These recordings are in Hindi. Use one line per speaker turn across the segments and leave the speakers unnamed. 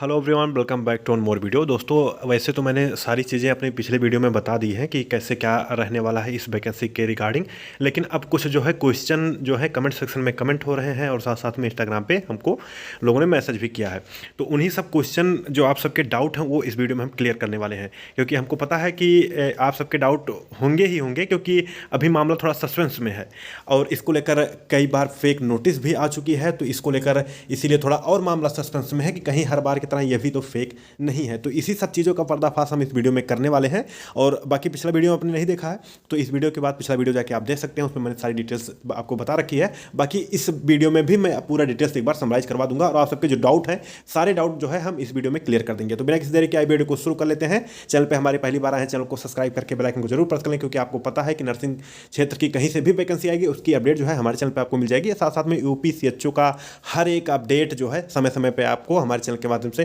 Hello everyone, welcome back to one more video. दोस्तों, वैसे तो मैंने सारी चीज़ें अपने पिछले वीडियो में बता दी हैं कि कैसे क्या रहने वाला है इस वैकेंसी के रिगार्डिंग। लेकिन अब कुछ जो है क्वेश्चन जो है कमेंट सेक्शन में कमेंट हो रहे हैं और साथ साथ में इंस्टाग्राम पे हमको लोगों ने मैसेज भी किया है। तो उन्हीं सब क्वेश्चन जो आप सबके डाउट हैं वो इस वीडियो में हम क्लियर करने वाले हैं, क्योंकि हमको पता है कि आप सबके डाउट होंगे ही होंगे, क्योंकि अभी मामला थोड़ा सस्पेंस में है और इसको लेकर कई बार फेक नोटिस भी आ चुकी है। तो इसको लेकर इसीलिए थोड़ा और मामला सस्पेंस में है कि कहीं हर बार की तरह ये भी तो फेक नहीं है। तो इसी सब चीज़ों का पर्दाफाश हम इस वीडियो में करने वाले हैं। और बाकी पिछला वीडियो आपने नहीं देखा है तो इस वीडियो के बाद पिछला वीडियो जाके आप देख सकते हैं, उसमें मैंने सारी डिटेल्स आपको बता रखी है। बाकी इस वीडियो में भी मैं पूरा डिटेल्स एक बार समराइज करवा दूंगा और आप सबके जो डाउट हैं सारे डाउट जो है हम इस वीडियो में क्लियर कर देंगे। तो बिना किसी देरी के आई वीडियो को शुरू कर लेते हैं। चैनल पर हमारे पहली बार आए हैं, चैनल को सब्सक्राइब करके बेल आइकन को जरूर प्रेस कर लें, क्योंकि आपको पता है कि नर्सिंग क्षेत्र की कहीं से भी वैकेंसी आएगी उसकी अपडेट जो है हमारे चैनल पर आपको मिल जाएगी। साथ साथ में यूपी सीएचओ का हर एक अपडेट जो है समय समय पर आपको हमारे चैनल के माध्यम से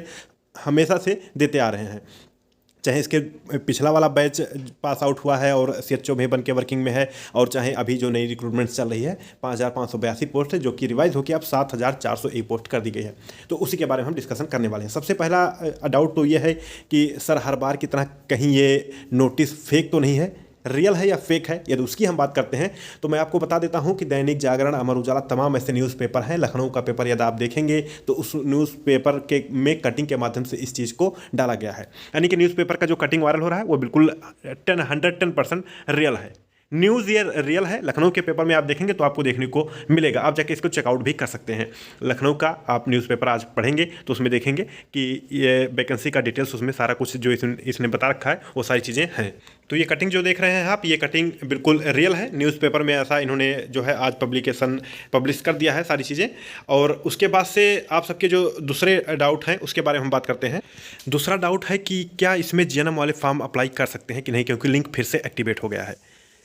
हमेशा से देते आ रहे हैं। चाहे इसके पिछला वाला बैच पास आउट हुआ है और सीएचओ में बन के वर्किंग में है, और चाहे अभी जो नई रिक्रूटमेंट चल रही है 5582 पोस्ट है, जो कि रिवाइज होकर अब 7401 पोस्ट कर दी गई है। तो उसी के बारे में हम डिस्कशन करने वाले हैं। सबसे पहला डाउट तो ये है कि सर हर बार की तरह कहीं ये नोटिस फेक तो नहीं है, रियल है या फेक है। यदि उसकी हम बात करते हैं तो मैं आपको बता देता हूं कि दैनिक जागरण, अमर उजाला, तमाम ऐसे न्यूज़पेपर हैं। लखनऊ का पेपर यदि आप देखेंगे तो उस न्यूज़पेपर के में कटिंग के माध्यम से इस चीज़ को डाला गया है। यानी कि न्यूज़पेपर का जो कटिंग वायरल हो रहा है वो बिल्कुल 110% रियल है। न्यूज़ ये रियल है। लखनऊ के पेपर में आप देखेंगे तो आपको देखने को मिलेगा। आप जाके इसको चेकआउट भी कर सकते हैं। लखनऊ का आप न्यूज़पेपर आज पढ़ेंगे तो उसमें देखेंगे कि ये वैकेंसी का डिटेल्स, उसमें सारा कुछ जो इसने बता रखा है वो सारी चीज़ें हैं। तो ये कटिंग जो देख रहे हैं आप, ये कटिंग बिल्कुल रियल है। न्यूज़पेपर में ऐसा इन्होंने जो है आज पब्लिकेशन पब्लिश कर दिया है सारी चीज़ें। और उसके बाद से आप सबके जो दूसरे डाउट हैं उसके बारे में हम बात करते हैं। दूसरा डाउट है कि क्या इसमें जीएनएम वाले फॉर्म अप्लाई कर सकते हैं कि नहीं, क्योंकि लिंक फिर से एक्टिवेट हो गया है।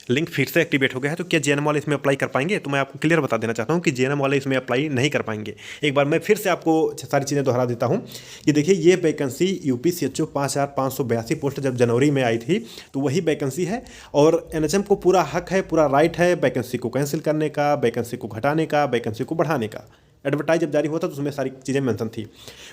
लिंक फिर से एक्टिवेट हो गया है तो क्या जीएनएम वाले इसमें अप्लाई कर पाएंगे? तो मैं आपको क्लियर बता देना चाहता हूं कि जीएनएम वाले इसमें अप्लाई नहीं कर पाएंगे। एक बार मैं फिर से आपको सारी चीज़ें दोहरा देता हूं कि देखिए, ये वैकेंसी यूपी सीएचओ 5582 पोस्ट जब जनवरी में आई थी तो वही वैकेंसी है। और एनएचएम को पूरा हक है, पूरा राइट है वैकेंसी को कैंसिल करने का, वैकेंसी को घटाने का, वैकेंसी को बढ़ाने का। एडवर्टाइज जब जारी हुआ था तो उसमें सारी चीज़ें मेंशन थी।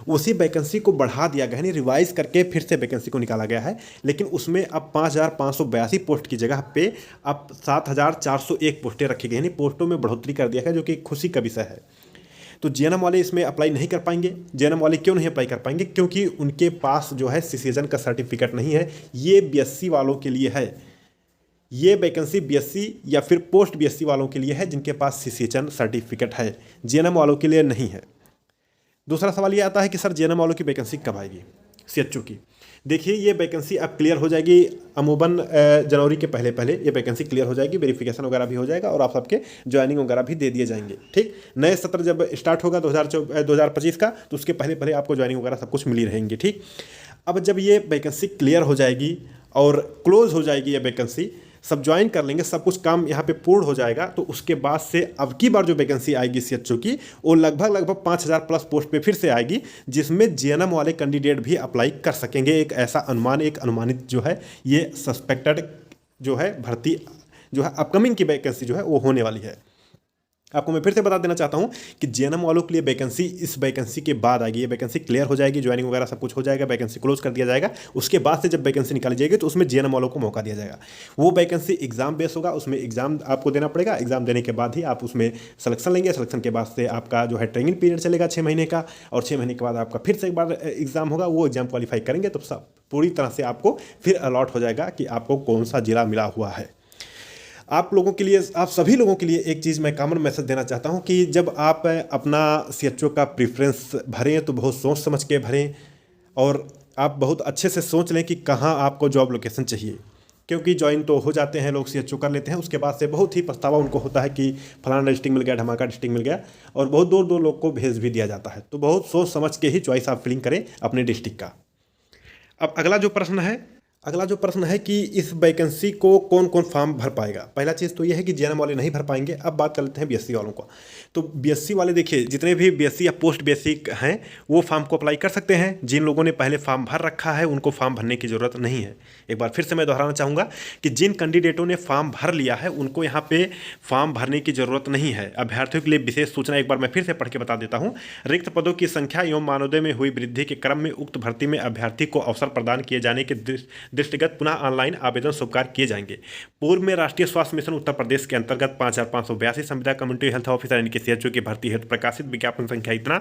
उसी वैकेंसी को बढ़ा दिया गया, यानी रिवाइज करके फिर से वैकेंसी को निकाला गया है। लेकिन उसमें अब 5582 पोस्ट की जगह पे अब 7401 पोस्टें रखी गई, यानी पोस्टों में बढ़ोतरी कर दिया गया, जो कि खुशी का विषय है। तो जीएनएम वाले इसमें अप्लाई नहीं कर पाएंगे। जीएनएम वाले क्यों नहीं अप्लाई कर पाएंगे? क्योंकि उनके पास जो है सिटीजन का सर्टिफिकेट नहीं है। ये बीएससी वालों के लिए है। ये वैकेंसी बीएससी या फिर पोस्ट बीएससी वालों के लिए है जिनके पास सीसीएचएन सर्टिफिकेट है, जीएनएम वालों के लिए नहीं है। दूसरा सवाल ये आता है कि सर जीएनएम वालों की वैकेंसी कब आएगी सीएचओ की? देखिए, ये वैकेंसी अब क्लियर हो जाएगी अमूमन जनवरी के पहले पहले ये वैकेंसी क्लियर हो जाएगी। वेरिफिकेशन वगैरह भी हो जाएगा और आप सबके ज्वाइनिंग वगैरह भी दे दिए जाएंगे। ठीक, नए सत्र जब स्टार्ट होगा 2025 का तो उसके पहले पहले आपको ज्वाइनिंग वगैरह सब कुछ मिली रहेंगी। ठीक, अब जब ये वैकेंसी क्लियर हो जाएगी और क्लोज हो जाएगी ये वैकेंसी, सब ज्वाइन कर लेंगे, सब कुछ काम यहाँ पे पूर्ण हो जाएगा, तो उसके बाद से अब की बार जो वैकेंसी आएगी सीएचओ की वो लगभग 5000 प्लस पोस्ट पे फिर से आएगी, जिसमें जीएनएम वाले कैंडिडेट भी अप्लाई कर सकेंगे। एक ऐसा अनुमान, एक अनुमानित जो है ये सस्पेक्टेड जो है भर्ती जो है अपकमिंग की वैकेंसी जो है वो होने वाली है। आपको मैं फिर से बता देना चाहता हूं कि जीएनएम वालों के लिए वैकेंसी इस वैकेंसी के बाद आएगी। ये वैकेंसी क्लियर हो जाएगी, ज्वाइनिंग वगैरह सब कुछ हो जाएगा, वैकेंसी क्लोज कर दिया जाएगा। उसके बाद से जब वैकेंसी निकाली जाएगी तो उसमें जीएनएम वालों को मौका दिया जाएगा। वो वैकेंसी एग्जाम बेस होगा, उसमें एग्जाम आपको देना पड़ेगा। एग्जाम देने के बाद ही आप उसमें सिलेक्शन लेंगे। सिलेक्शन के बाद से आपका जो है ट्रेनिंग पीरियड चलेगा 6 महीने का, और 6 महीने के बाद आपका फिर से एक बार एग्जाम होगा। वो एग्जाम क्वालिफाई करेंगे तो सब पूरी तरह से आपको फिर अलॉट हो जाएगा कि आपको कौन सा जिला मिला हुआ है। आप लोगों के लिए, आप सभी लोगों के लिए एक चीज़ मैं कॉमन मैसेज देना चाहता हूं कि जब आप अपना सीएचओ का प्रेफरेंस भरें तो बहुत सोच समझ के भरें और आप बहुत अच्छे से सोच लें कि कहां आपको जॉब लोकेशन चाहिए। क्योंकि ज्वाइन तो हो जाते हैं लोग, सीएचओ कर लेते हैं, उसके बाद से बहुत ही पछतावा उनको होता है कि फलाना डिस्ट्रिक्ट मिल गया, ढमाका डिस्ट्रिक्ट मिल गया, और बहुत दूर दूर लोग को भेज भी दिया जाता है। तो बहुत सोच समझ के ही चॉइस आप फिलिंग करें अपने डिस्ट्रिक्ट का। अब अगला जो प्रश्न है अगला जो प्रश्न है कि इस वैकेंसी को कौन कौन फॉर्म भर पाएगा। पहला चीज़ तो ये है कि जेएनएम वाले नहीं भर पाएंगे। अब बात कर लेते हैं बीएससी वालों को। तो बीएससी वाले देखिए, जितने भी बीएससी या पोस्ट बीएससी हैं वो फॉर्म को अप्लाई कर सकते हैं। जिन लोगों ने पहले फॉर्म भर रखा है उनको फॉर्म भरने की ज़रूरत नहीं है। एक बार फिर से मैं दोहराना चाहूँगा कि जिन कैंडिडेटों ने फॉर्म भर लिया है उनको यहाँ पे फॉर्म भरने की ज़रूरत नहीं है। अभ्यर्थियों के लिए विशेष सूचना एक बार मैं फिर से पढ़ के बता देता हूँ। रिक्त पदों की संख्या एवं मानदेय में हुई वृद्धि के क्रम में उक्त भर्ती में अभ्यर्थी को अवसर प्रदान किए जाने के दृष्टिगत पुनः ऑनलाइन आवेदन स्वीकार किए जाएंगे। पूर्व में राष्ट्रीय स्वास्थ्य मिशन उत्तर प्रदेश के अंतर्गत 5582 संविदा कम्युनिटी हेल्थ ऑफिसर यानी कि सीएचओ की भर्ती हेतु प्रकाशित विज्ञापन संख्या इतना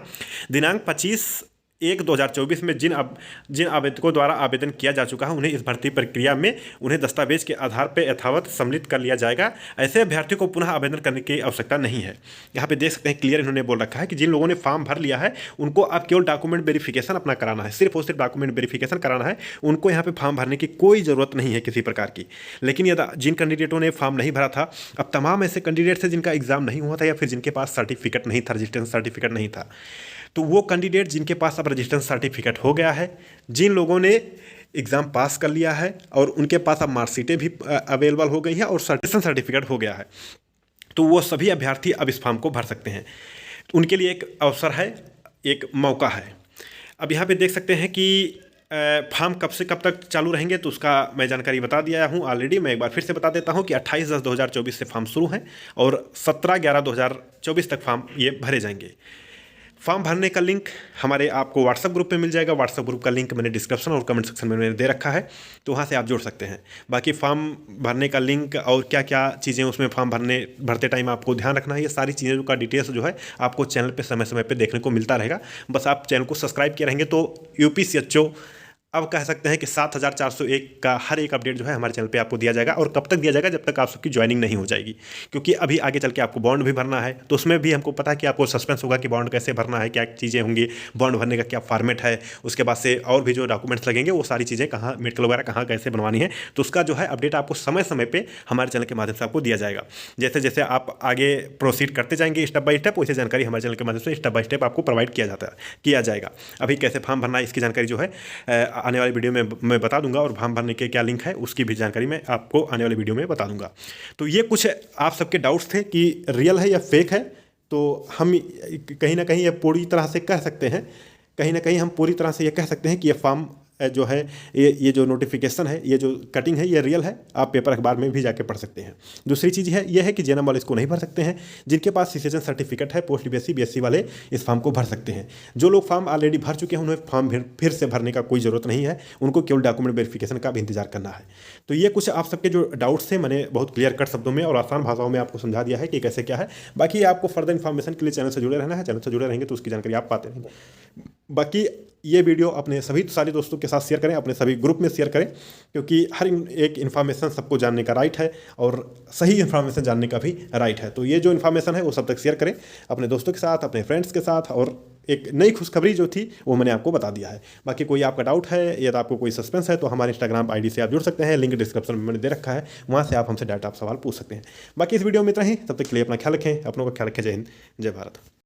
दिनांक 25/1/2024 में जिन आवेदकों द्वारा आवेदन किया जा चुका है उन्हें इस भर्ती प्रक्रिया में उन्हें दस्तावेज के आधार पर यथावत सम्मिलित कर लिया जाएगा। ऐसे अभ्यर्थियों को पुनः आवेदन करने की आवश्यकता नहीं है। यहाँ पे देख सकते हैं क्लियर इन्होंने बोल रखा है कि जिन लोगों ने फॉर्म भर लिया है उनको अब केवल डॉक्यूमेंट वेरिफिकेशन अपना कराना है, सिर्फ और सिर्फ डॉक्यूमेंट वेरिफिकेशन कराना है। उनको यहाँ पे फॉर्म भरने की कोई ज़रूरत नहीं है किसी प्रकार की। लेकिन यदि जिन कैंडिडेटों ने फॉर्म नहीं भरा था, अब तमाम ऐसे कैंडिडेट्स हैं जिनका एग्जाम नहीं हुआ था या फिर जिनके पास सर्टिफिकेट नहीं था, रजिस्ट्रेशन सर्टिफिकेट नहीं था, तो वो कैंडिडेट जिनके पास अब रजिस्ट्रेशन सर्टिफिकेट हो गया है, जिन लोगों ने एग्ज़ाम पास कर लिया है और उनके पास अब मार्कशीटें भी अवेलेबल हो गई हैं और सर्टिफिकेट हो गया है, तो वो सभी अभ्यर्थी अब इस फॉर्म को भर सकते हैं। तो उनके लिए एक अवसर है, एक मौका है। अब यहाँ पे देख सकते हैं कि फॉर्म कब से कब तक चालू रहेंगे, तो उसका मैं जानकारी बता दिया हूँ ऑलरेडी। मैं एक बार फिर से बता देता हूँ कि 28/10/2024 से फॉर्म शुरू हैं और 17/11/2024 तक फॉर्म ये भरे जाएंगे। फॉर्म भरने का लिंक हमारे आपको व्हाट्सएप ग्रुप पे मिल जाएगा। व्हाट्सएप ग्रुप का लिंक मैंने डिस्क्रिप्शन और कमेंट सेक्शन में मैंने दे रखा है, तो वहाँ से आप जुड़ सकते हैं। बाकी फॉर्म भरने का लिंक और क्या क्या चीज़ें उसमें फॉर्म भरते टाइम आपको ध्यान रखना है, ये सारी चीज़ें का डिटेल्स जो है आपको चैनल पे समय समय पे देखने को मिलता रहेगा। बस आप चैनल को सब्सक्राइब किए रहेंगे तो यूपीसीएचओ अब कह सकते हैं कि 7401 का हर एक अपडेट जो है हमारे चैनल पे आपको दिया जाएगा। और कब तक दिया जाएगा, जब तक आप सबकी ज्वाइनिंग नहीं हो जाएगी, क्योंकि अभी आगे चल के आपको बॉन्ड भी भरना है, तो उसमें भी हमको पता है कि आपको सस्पेंस होगा कि बॉन्ड कैसे भरना है, क्या चीज़ें होंगी, बॉन्ड भरने का क्या फॉर्मेट है, उसके बाद से और भी जो डॉक्यूमेंट्स लगेंगे वो सारी चीज़ें कहाँ मेडिकल वगैरह कहाँ कैसे बनवानी है, तो उसका जो है अपडेट आपको समय समय पर हमारे चैनल के माध्यम से आपको दिया जाएगा। जैसे जैसे आप आगे प्रोसीड करते जाएंगे स्टेप बाय स्टेप, वैसे जानकारी हमारे चैनल के माध्यम से स्टेप बाय स्टेप आपको प्रोवाइड किया जाएगा। अभी कैसे फॉर्म भरना है इसकी जानकारी जो है आने वाली वीडियो में मैं बता दूंगा, और फॉर्म भरने के क्या लिंक है उसकी भी जानकारी मैं आपको आने वाली वीडियो में बता दूंगा। तो ये कुछ आप सबके डाउट्स थे कि रियल है या फेक है, तो हम कहीं ना कहीं ये पूरी तरह से कह सकते हैं, कहीं ना कहीं हम पूरी तरह से ये कह सकते हैं कि ये फॉर्म जो है ये जो नोटिफिकेशन है, ये जो कटिंग है, ये रियल है। आप पेपर अखबार में भी जाके पढ़ सकते हैं। दूसरी चीज़ है ये है कि जेएनएम वाले इसको नहीं भर सकते हैं। जिनके पास सीसेशन सर्टिफिकेट है, पोस्ट बीएससी वाले इस फॉर्म को भर सकते हैं। जो लोग फॉर्म ऑलरेडी भर चुके हैं उन्हें फॉर्म फिर से भरने का कोई ज़रूरत नहीं है, उनको केवल डॉक्यूमेंट वेरिफिकेशन का भी इंतजार करना है। तो ये कुछ आप सबके जो डाउट्स थे मैंने बहुत क्लियर कट शब्दों में और आसान भाषाओं में आपको समझा दिया है कि कैसे क्या है। बाकी आपको फर्दर इन्फॉर्मेशन के लिए चैनल से जुड़े रहना है, चैनल से जुड़े रहेंगे तो उसकी जानकारी आप पाते रहेंगे। बाकी ये वीडियो अपने सभी सारे दोस्तों के साथ शेयर करें, अपने सभी ग्रुप में शेयर करें, क्योंकि हर एक इन्फॉर्मेशन सबको जानने का राइट है और सही इन्फॉर्मेशन जानने का भी राइट है। तो ये जो इन्फॉर्मेशन है वो सब तक शेयर करें अपने दोस्तों के साथ, अपने फ्रेंड्स के साथ। और एक नई खुशखबरी जो थी वो मैंने आपको बता दिया है। बाकी कोई आपका डाउट है या तो आपको कोई सस्पेंस है तो हमारे इंस्टाग्राम आईडी से आप जुड़ सकते हैं, लिंक डिस्क्रिप्शन में मैंने दे रखा है, वहाँ से आप हमसे डायरेक्ट आप सवाल पूछ सकते हैं। बाकी इस वीडियो में इतना ही, तब तक के लिए अपना ख्याल रखें, अपनों का ख्याल रखें। जय हिंद, जय भारत।